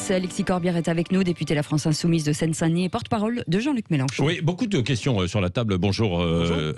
Nice. Alexis Corbière est avec nous, député La France Insoumise de Seine-Saint-Denis et porte-parole de Jean-Luc Mélenchon. Oui, beaucoup de questions sur la table. Bonjour,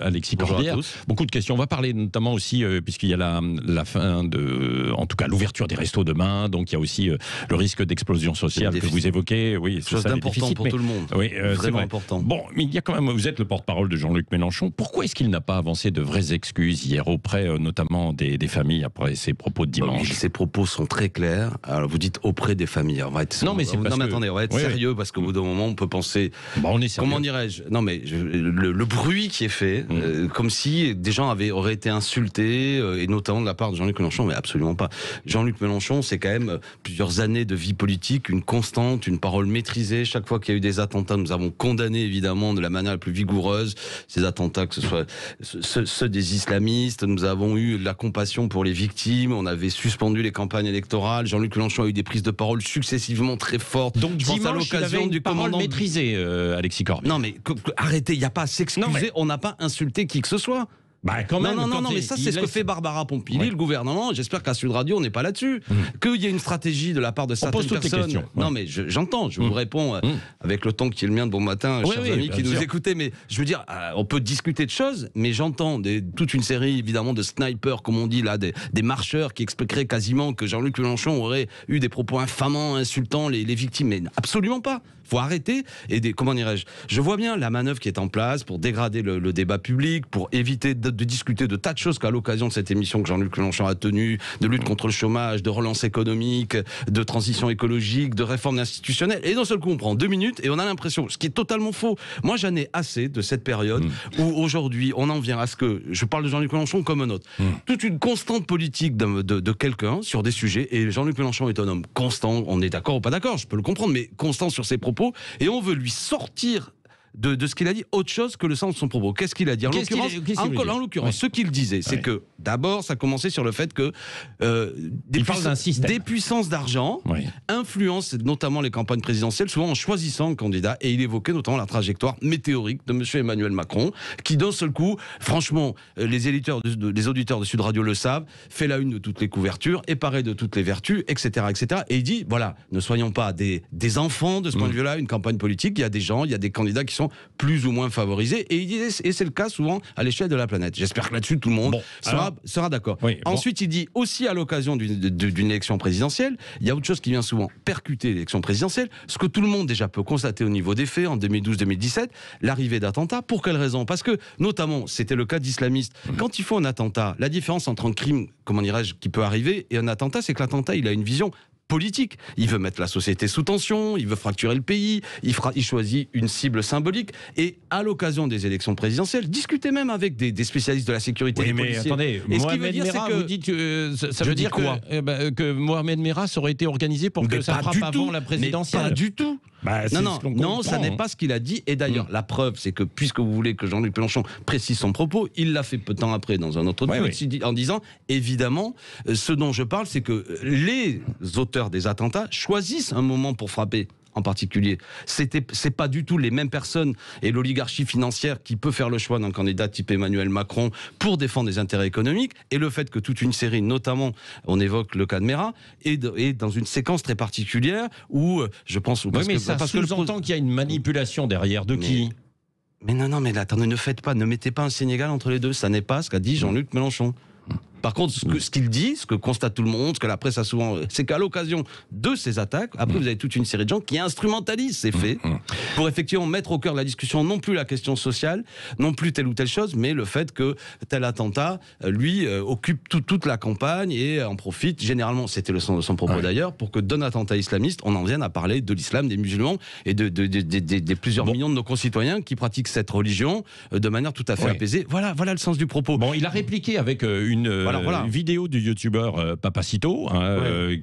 Alexis Corbière. Bonjour à tous. Beaucoup de questions. On va parler notamment aussi, puisqu'il y a la fin de, en tout cas, l'ouverture des restos demain. Donc il y a aussi le risque d'explosion sociale que vous évoquez. Oui, c'est chose d'important pour tout le monde. Oui, vraiment important. Bon, mais il y a quand même, vous êtes le porte-parole de Jean-Luc Mélenchon. Pourquoi est-ce qu'il n'a pas avancé de vraies excuses hier auprès, notamment des familles après ses propos de dimanche? Ces propos sont très clairs. Alors vous dites auprès des familles. On va être... Non, mais c'est parce non, mais attendez, on va être sérieux parce qu'au bout d'un moment, on peut penser. Bah, on est sérieux. Comment dirais-je? Non, mais le bruit qui est fait, comme si des gens auraient été insultés, et notamment de la part de Jean-Luc Mélenchon, mais absolument pas. Jean-Luc Mélenchon, c'est quand même plusieurs années de vie politique, une constante, une parole maîtrisée. Chaque fois qu'il y a eu des attentats, nous avons condamné évidemment de la manière la plus vigoureuse ces attentats, que ce soit ceux des islamistes. Nous avons eu de la compassion pour les victimes. On avait suspendu les campagnes électorales. Jean-Luc Mélenchon a eu des prises de parole successivement très fortes. Donc dimanche, il avait une parole maîtrisée, Alexis Corbière. Non mais arrêtez, il n'y a pas à s'excuser. On n'a pas insulté qui que ce soit. Bah quand même, non, mais ça c'est ce que fait Barbara Pompili, le gouvernement. J'espère qu'à Sud Radio on n'est pas là-dessus. Qu'il y ait une stratégie de la part de certaines personnes. Non mais j'entends, je vous réponds avec le temps qui est le mien de bon matin, chers amis qui nous écoutez. Mais je veux dire, on peut discuter de choses, mais j'entends toute une série évidemment de snipers, comme on dit là, des marcheurs qui expliqueraient quasiment que Jean-Luc Mélenchon aurait eu des propos infamants, insultant les victimes. Mais absolument pas. Faut arrêter. Et comment dirais-je, je vois bien la manœuvre qui est en place pour dégrader le débat public, pour éviter de discuter de tas de choses qu'à l'occasion de cette émission que Jean-Luc Mélenchon a tenue, de lutte contre le chômage, de relance économique, de transition écologique, de réforme institutionnelle. Et d'un seul coup, on prend 2 minutes et on a l'impression, ce qui est totalement faux. Moi, j'en ai assez de cette période où aujourd'hui, on en vient à ce que, je parle de Jean-Luc Mélenchon comme un autre, toute une constante politique de quelqu'un sur des sujets. Et Jean-Luc Mélenchon est un homme constant. On est d'accord ou pas d'accord, je peux le comprendre, mais constant sur ses propos. Et on veut lui sortir de ce qu'il a dit autre chose que le sens de son propos. Qu'est-ce qu'il a dit? En l'occurrence, ce qu'il disait, c'est que d'abord, ça commençait sur le fait que des puissances d'argent influencent notamment les campagnes présidentielles, souvent en choisissant un candidat, et il évoquait notamment la trajectoire météorique de M. Emmanuel Macron, qui d'un seul coup, franchement, les auditeurs de Sud Radio le savent, fait la une de toutes les couvertures, est paré de toutes les vertus, etc., etc. Et il dit, voilà, ne soyons pas des enfants de ce point de vue-là, une campagne politique, il y a des gens, il y a des candidats qui sont plus ou moins favorisés, et il disait, et c'est le cas souvent à l'échelle de la planète. J'espère que là-dessus tout le monde sera d'accord. Ensuite, il dit aussi à l'occasion d'une élection présidentielle, il y a autre chose qui vient souvent percuter l'élection présidentielle, ce que tout le monde déjà peut constater au niveau des faits en 2012-2017, l'arrivée d'attentats. Pour quelle raison? Parce que, notamment, c'était le cas d'islamistes. Quand ils font un attentat, la différence entre un crime, comment dirais-je, qui peut arriver, et un attentat, c'est que l'attentat, il a une vision politique. Il veut mettre la société sous tension, il veut fracturer le pays, il choisit une cible symbolique, et à l'occasion des élections présidentielles, discutez même avec des spécialistes de la sécurité. Oui, mais attendez, Mohamed Merah, vous dites que ça veut dire quoi? Que Mohamed Merah ça aurait été organisé pour que ça frappe avant la présidentielle. Pas du tout. Non, ça n'est pas ce qu'il a dit. Et d'ailleurs, la preuve, c'est que puisque vous voulez que Jean-Luc Mélenchon précise son propos, il l'a fait peu de temps après dans un autre tweet en disant, évidemment, ce dont je parle, c'est que les auteurs des attentats choisissent un moment pour frapper. En particulier, c'est pas du tout les mêmes personnes et l'oligarchie financière qui peut faire le choix d'un candidat type Emmanuel Macron pour défendre des intérêts économiques, et le fait que toute une série, notamment on évoque le cas de Merah, est dans une séquence très particulière où je pense... ça sous-entend qu'il y a une manipulation derrière. De qui? Mais non, mais attendez, ne mettez pas un Sénégal entre les deux, ça n'est pas ce qu'a dit Jean-Luc Mélenchon. Par contre, ce qu'il dit, ce que constate tout le monde, ce que la presse a souvent, c'est qu'à l'occasion de ces attaques, après vous avez toute une série de gens qui instrumentalisent ces faits pour effectivement mettre au cœur de la discussion non plus la question sociale, non plus telle ou telle chose, mais le fait que tel attentat, lui, occupe toute la campagne et en profite, généralement, c'était le sens de son propos d'ailleurs, pour que d'un attentat islamiste, on en vienne à parler de l'islam, des musulmans et des plusieurs millions de nos concitoyens qui pratiquent cette religion de manière tout à fait apaisée. Voilà le sens du propos. Bon, il a répliqué avec une vidéo du youtubeur Papacito.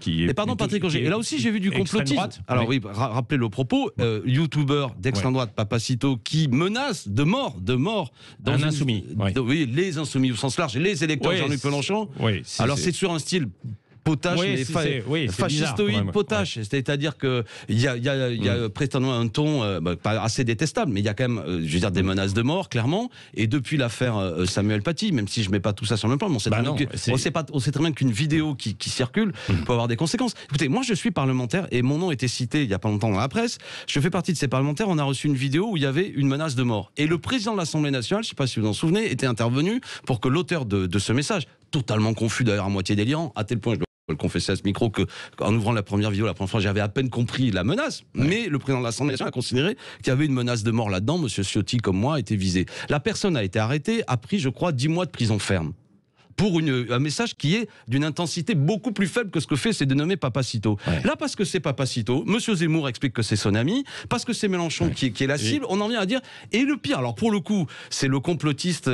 Et pardon, Patrick Roger. Et là aussi, j'ai vu du complotisme. Alors rappelez le propos. Youtubeur d'extrême droite, Papacito, qui menace de mort dans un insoumis. Les insoumis au sens large, les électeurs de Jean-Luc Mélenchon. Alors c'est sur un style potache, mais fascistoïde potache. C'est-à-dire qu'il y a prétendument un ton pas assez détestable, mais il y a quand même, je veux dire, des menaces de mort, clairement. Et depuis l'affaire Samuel Paty, même si je mets pas tout ça sur le même plan, on sait très bien qu'une vidéo qui circule peut avoir des conséquences. Écoutez, moi je suis parlementaire et mon nom était cité il y a pas longtemps dans la presse. Je fais partie de ces parlementaires. On a reçu une vidéo où il y avait une menace de mort. Et le président de l'Assemblée nationale, je ne sais pas si vous vous en souvenez, était intervenu pour que l'auteur de ce message, totalement confus d'ailleurs, à moitié délirant, à tel point je dois le confesser à ce micro qu'en ouvrant la première vidéo la première fois, j'avais à peine compris la menace, mais le président de l'Assemblée nationale a considéré qu'il y avait une menace de mort là-dedans. Monsieur Ciotti, comme moi, a été visé. La personne a été arrêtée, a pris, je crois, 10 mois de prison ferme. Pour un message qui est d'une intensité beaucoup plus faible que ce que fait c'est dénommé Papacito. Là, parce que c'est Papacito, Monsieur Zemmour explique que c'est son ami, parce que c'est Mélenchon qui est la cible, on en vient à dire, et le pire, alors pour le coup, c'est le complotiste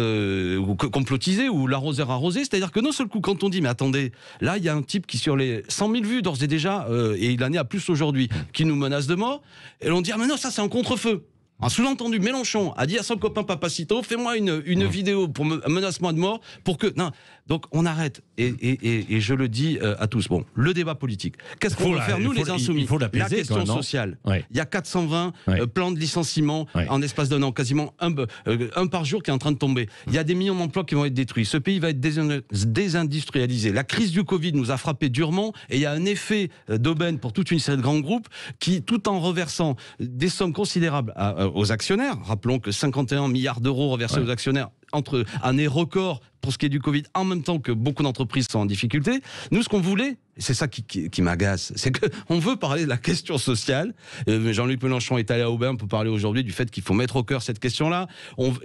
complotisé ou l'arroseur arrosé, c'est-à-dire que d'un seul coup, quand on dit, mais attendez, là, il y a un type qui sur les 100 000 vues d'ores et déjà, et il en est à plus aujourd'hui, qui nous menace de mort, et on dit, ah mais non, ça c'est un contre-feu. Un sous-entendu, Mélenchon a dit à son copain Papacito, fais-moi une vidéo pour menace-moi de mort, pour que... Non. Donc on arrête, et je le dis à tous, bon, le débat politique, qu'est-ce qu'on va faire nous les insoumis? La question sociale, il y a 420 plans de licenciement en espace d'un an, quasiment un par jour qui est en train de tomber. Il y a des millions d'emplois qui vont être détruits, ce pays va être désindustrialisé. La crise du Covid nous a frappé durement, et il y a un effet d'aubaine pour toute une série de grands groupes qui, tout en reversant des sommes considérables aux actionnaires, rappelons que 51 milliards d'euros reversés aux actionnaires, entre année record pour ce qui est du Covid, en même temps que beaucoup d'entreprises sont en difficulté. Nous, ce qu'on voulait, c'est ça qui m'agace, c'est qu'on veut parler de la question sociale. Jean-Luc Mélenchon est allé à Aubin pour parler aujourd'hui du fait qu'il faut mettre au cœur cette question-là.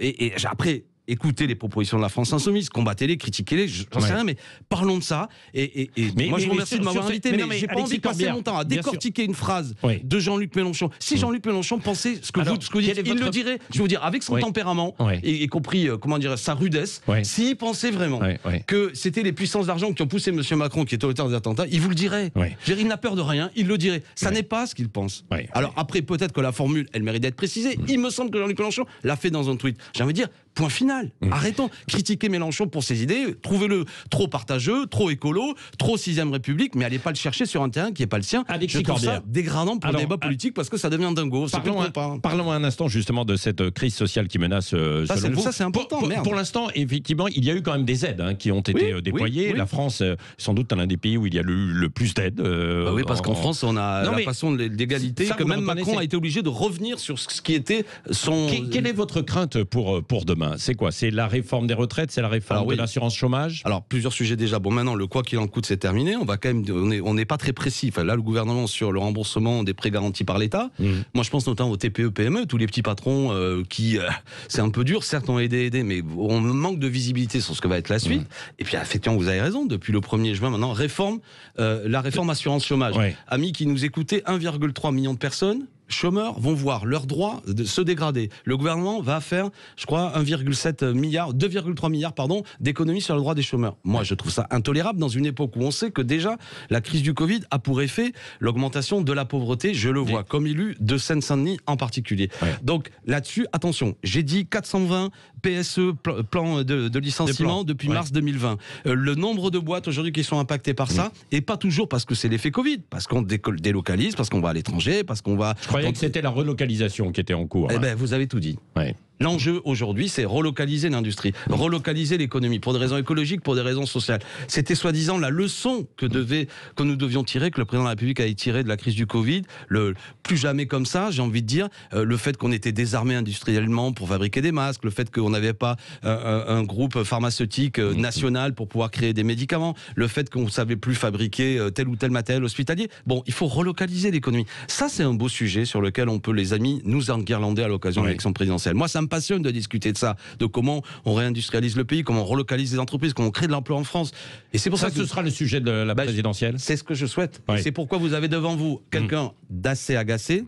Et après... Écoutez les propositions de la France Insoumise, combattez-les, critiquez-les, j'en sais rien, mais parlons de ça. Moi, je vous remercie de m'avoir invité, mais j'ai pas envie de passer mon temps à décortiquer une phrase de Jean-Luc Mélenchon. Si Jean-Luc Mélenchon pensait ce que vous dites, il le dirait, je vais vous dire, avec son tempérament, y compris, comment dire, sa rudesse, s'il pensait vraiment que c'était les puissances d'argent qui ont poussé M. Macron, qui est auteur des attentats, il vous le dirait. Il n'a peur de rien, il le dirait. Ça n'est pas ce qu'il pense. Alors après, peut-être que la formule, elle mérite d'être précisée. Il me semble que Jean-Luc Mélenchon l'a fait dans un tweet. J'ai envie de dire, point final. Arrêtons. Critiquer Mélenchon pour ses idées, trouvez-le trop partageux, trop écolo, trop 6ème République, mais allez pas le chercher sur un terrain qui n'est pas le sien. Je trouve ça dégradant pour le débat politique parce que ça devient dingo. Parlons un instant justement de cette crise sociale qui menace selon vous. Ça c'est important. Pour l'instant, effectivement, il y a eu quand même des aides qui ont été déployées. La France, sans doute, l'un des pays où il y a eu le plus d'aides. Oui, parce qu'en France, on a la façon de l'égalité, que même Macron a été obligé de revenir sur ce qui était son... Quelle est votre crainte pour demain? C'est quoi? C'est la réforme des retraites, c'est la réforme de l'assurance chômage? Alors, plusieurs sujets déjà. Bon, maintenant, le quoi qu'il en coûte, c'est terminé. On va quand même, on n'est pas très précis. Enfin, là, le gouvernement sur le remboursement des prêts garantis par l'État. Moi, je pense notamment aux TPE, PME, tous les petits patrons qui, c'est un peu dur. Certes, on a aidé, mais on manque de visibilité sur ce que va être la suite. Et puis, effectivement, vous avez raison. Depuis le 1er juin, maintenant, la réforme assurance chômage. Amis qui nous écoutaient, 1,3 million de personnes chômeurs vont voir leurs droits se dégrader. Le gouvernement va faire, je crois, 2,3 milliards, d'économies sur le droit des chômeurs. Moi, je trouve ça intolérable dans une époque où on sait que déjà, la crise du Covid a pour effet l'augmentation de la pauvreté, je le vois, comme élu de Seine-Saint-Denis en particulier. Donc, là-dessus, attention, j'ai dit 420 PSE, plan de licenciement depuis mars 2020. Le nombre de boîtes aujourd'hui qui sont impactées par ça, et pas toujours parce que c'est l'effet Covid, parce qu'on délocalise, parce qu'on va à l'étranger, parce qu'on va... Je croyais que c'était la relocalisation qui était en cours. Eh bien, vous avez tout dit. L'enjeu aujourd'hui, c'est relocaliser l'industrie, relocaliser l'économie, pour des raisons écologiques, pour des raisons sociales. C'était soi-disant la leçon que nous devions tirer, que le président de la République avait tiré de la crise du Covid. Plus jamais comme ça, j'ai envie de dire, le fait qu'on était désarmé industriellement pour fabriquer des masques, le fait qu'on n'avait pas un groupe pharmaceutique national pour pouvoir créer des médicaments, le fait qu'on ne savait plus fabriquer tel ou tel matériel hospitalier. Bon, il faut relocaliser l'économie. Ça, c'est un beau sujet sur lequel on peut, les amis, nous enguirlander à l'occasion de l'élection présidentielle. Moi, ça me passionne de discuter de ça, de comment on réindustrialise le pays, comment on relocalise les entreprises, comment on crée de l'emploi en France. Et c'est pour ça que ce sera le sujet de la présidentielle. C'est ce que je souhaite. Et c'est pourquoi vous avez devant vous quelqu'un d'assez agacé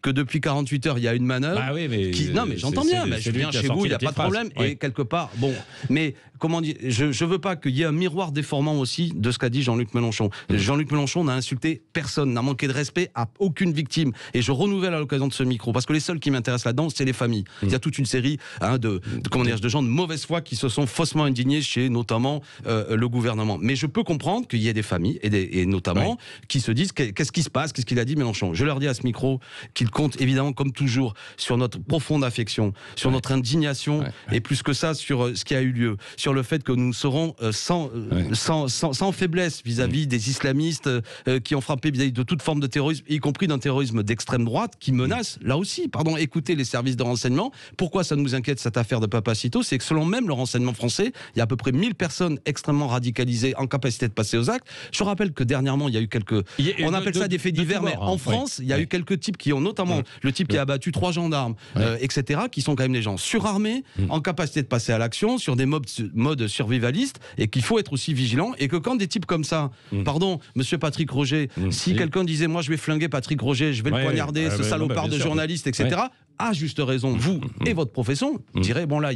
que depuis 48 heures, il y a une manœuvre. Ah oui, mais non, mais j'entends bien. Je viens chez vous, il n'y a pas de problème. Oui. Et quelque part, bon, mais comment dire, je ne veux pas qu'il y ait un miroir déformant aussi de ce qu'a dit Jean-Luc Mélenchon. Jean-Luc Mélenchon n'a insulté personne, n'a manqué de respect à aucune victime. Et je renouvelle à l'occasion de ce micro, parce que les seuls qui m'intéressent là-dedans, c'est les familles. Il y a toute une série de gens de mauvaise foi qui se sont faussement indignés chez notamment le gouvernement. Mais je peux comprendre qu'il y ait des familles, et notamment, qui se disent qu'est-ce qui se passe, qu'est-ce qu'il a dit Mélenchon. Je leur dis à ce micro qu'il compte évidemment, comme toujours, sur notre profonde affection, sur notre indignation, et plus que ça, sur ce qui a eu lieu, sur le fait que nous serons sans faiblesse vis-à-vis des islamistes qui ont frappé vis-à-vis de toute forme de terrorisme, y compris d'un terrorisme d'extrême droite qui menace, là aussi, écoutez les services de renseignement. Pourquoi ça nous inquiète cette affaire de Papacito? C'est que selon même le renseignement français, il y a à peu près 1000 personnes extrêmement radicalisées en capacité de passer aux actes. Je rappelle que dernièrement, il y a eu on appelle ça des faits divers, mais en France, il y a eu quelques types qui ont notamment le type qui a abattu 3 gendarmes, etc., qui sont quand même des gens surarmés, en capacité de passer à l'action, sur des modes survivalistes, et qu'il faut être aussi vigilant, et que quand des types comme ça, pardon, monsieur Patrick Roger, si quelqu'un disait, moi je vais flinguer Patrick Roger, je vais le poignarder, ce salopard de journaliste, etc., à juste raison, vous et votre profession direz, bon là,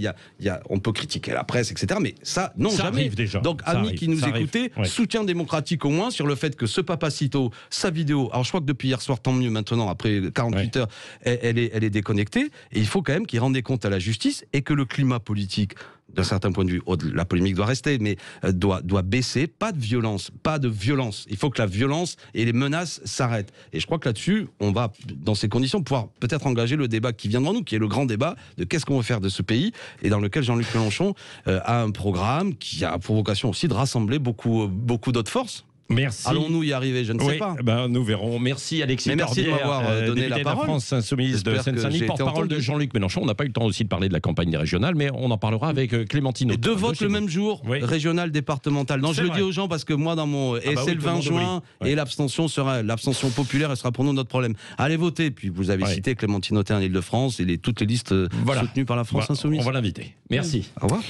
on peut critiquer la presse, etc., mais ça, non, ça jamais. Donc, amis qui nous écoutez, soutien démocratique au moins sur le fait que ce Papacito, sa vidéo, alors je crois que depuis hier soir, tant mieux maintenant, après 48 heures, elle est déconnectée, et il faut quand même qu'il rende des comptes à la justice, et que le climat politique, d'un certain point de vue, la polémique doit rester, mais doit baisser. Pas de violence. Il faut que la violence et les menaces s'arrêtent. Et je crois que là-dessus, on va, dans ces conditions, pouvoir peut-être engager le débat qui vient devant nous, qui est le grand débat de qu'est-ce qu'on veut faire de ce pays, et dans lequel Jean-Luc Mélenchon a un programme qui a pour vocation aussi de rassembler beaucoup d'autres forces. Merci. Allons-nous y arriver? Je ne sais pas. Nous verrons. Merci Alexis. Merci de m'avoir donné la parole. La France insoumise de Seine-Saint-Denis, porte-parole de Jean-Luc Mélenchon. On n'a pas eu le temps aussi de parler de la campagne régionale, mais on en parlera avec Clémentine. Et 2 votes le même jour, régional, départemental. Non, je le dis aux gens parce que moi, dans mon essai le 20 juin, et l'abstention populaire, elle sera pour nous notre problème. Allez voter. Puis vous avez cité Clémentine Autain en Île-de-France et toutes les listes soutenues par la France insoumise. On va l'inviter. Merci. Au revoir.